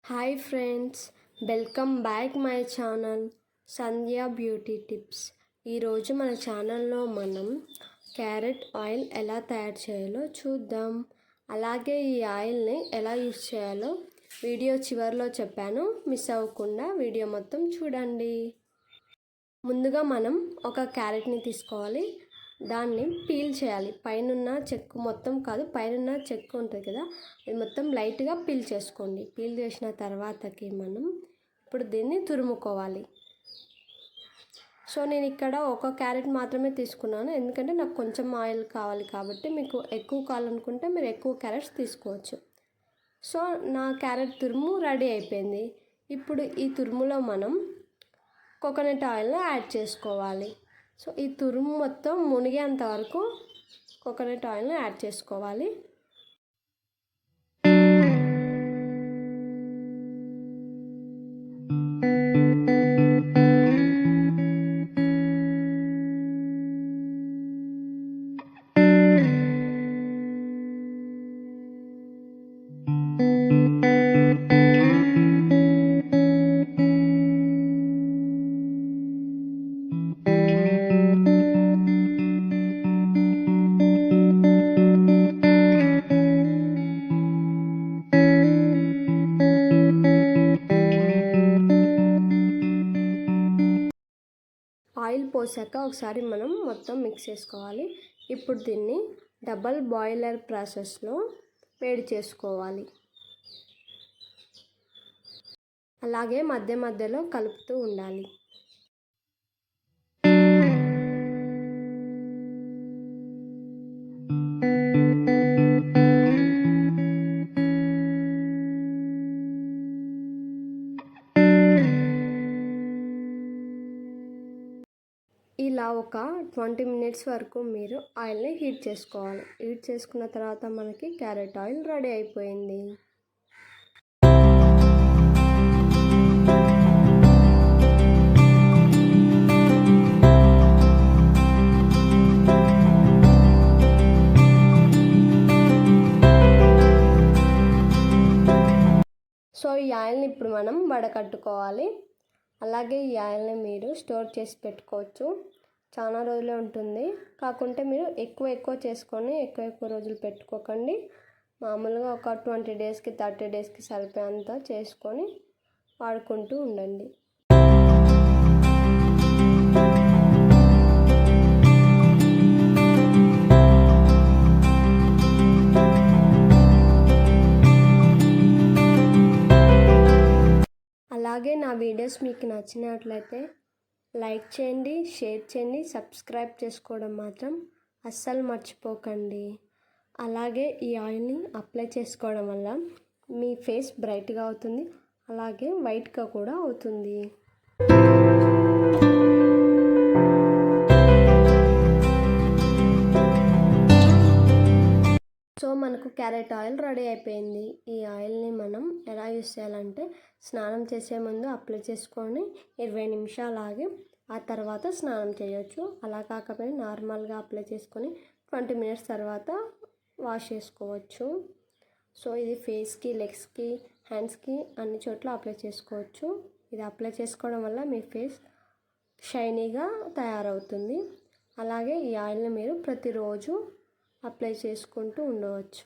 Hi friends, welcome back my channel Sandhya beauty tips. ఈరోజు మన ఛానల్లో మనం క్యారెట్ ఆయిల్ ఎలా తయారు చేయాలో చూద్దాం. అలాగే ఈ ఆయిల్ని ఎలా యూస్ చేయాలో వీడియో చివరిలో చెప్పాను, మిస్ అవ్వకుండా వీడియో మొత్తం చూడండి. ముందుగా మనం ఒక క్యారెట్ని తీసుకోవాలి, దాన్ని పీల్ చేయాలి. పైన చెక్కు మొత్తం కాదు, పైన చెక్కు ఉంటుంది కదా, అది మొత్తం లైట్గా పీల్ చేసుకోండి. పీల్ చేసిన తర్వాతకి మనం ఇప్పుడు దీన్ని తురుముకోవాలి. సో నేను ఇక్కడ ఒక క్యారెట్ మాత్రమే తీసుకున్నాను, ఎందుకంటే నాకు కొంచెం ఆయిల్ కావాలి కాబట్టి. మీకు ఎక్కువ కావాలనుకుంటే మీరు ఎక్కువ క్యారెట్స్ తీసుకోవచ్చు. సో నా క్యారెట్ తురుము రెడీ అయిపోయింది. ఇప్పుడు ఈ తురుములో మనం కోకోనట్ ఆయిల్ని యాడ్ చేసుకోవాలి. సో ఈ తురుము మొత్తం మునిగేంత వరకు కోకోనట్ ఆయిల్ని యాడ్ చేసుకోవాలి. ఆయిల్ పోసాక ఒకసారి మనం మొత్తం మిక్స్ చేసుకోవాలి. ఇప్పుడు దీన్ని డబల్ బాయిలర్ ప్రాసెస్లో వేడి చేసుకోవాలి. అలాగే మధ్య మధ్యలో కలుపుతూ ఉండాలి. ఇలా ఒక 20 మినిట్స్ వరకు మీరు ఆయిల్ని హీట్ చేసుకోవాలి. హీట్ చేసుకున్న తర్వాత మనకి క్యారెట్ ఆయిల్ రెడీ అయిపోయింది. సో ఈ ఆయిల్ని ఇప్పుడు మనం వడకట్టుకోవాలి. అలాగే ఈ ఆయిల్ని మీరు స్టోర్ చేసి పెట్టుకోవచ్చు, చాలా రోజులే ఉంటుంది. కాకుంటే మీరు ఎక్కువ చేసుకొని ఎక్కువ రోజులు పెట్టుకోకండి. మామూలుగా ఒక 20 డేస్కి 30 డేస్కి సరిపోయేంత చేసుకొని వాడుకుంటూ ఉండండి. అలాగే నా వీడియోస్ మీకు నచ్చినట్లయితే లైక్ చేయండి, షేర్ చేయండి, సబ్స్క్రైబ్ చేసుకోవడం మాత్రం అస్సలు మర్చిపోకండి. అలాగే ఈ ఆయిల్ని అప్లై చేసుకోవడం వల్ల మీ ఫేస్ బ్రైట్గా అవుతుంది, అలాగే వైట్గా కూడా అవుతుంది. సో మనకు క్యారెట్ ఆయిల్ రెడీ అయిపోయింది. ఈ ఆయిల్ని మనం ఎలా యూస్ చేయాలంటే, స్నానం చేసే ముందు అప్లై చేసుకొని 20 నిమిషాలు ఆగి ఆ తర్వాత స్నానం చేయొచ్చు. అలా కాకపోయినా నార్మల్గా అప్లై చేసుకొని 20 మినిట్స్ తర్వాత వాష్ చేసుకోవచ్చు. సో ఇది ఫేస్కి, లెగ్స్కి, హ్యాండ్స్కి అన్ని చోట్ల అప్లై చేసుకోవచ్చు. ఇది అప్లై చేసుకోవడం వల్ల మీ ఫేస్ షైనీగా తయారవుతుంది. అలాగే ఈ ఆయిల్ని మీరు ప్రతిరోజు అప్లై చేసుకుంటూ ఉండవచ్చు.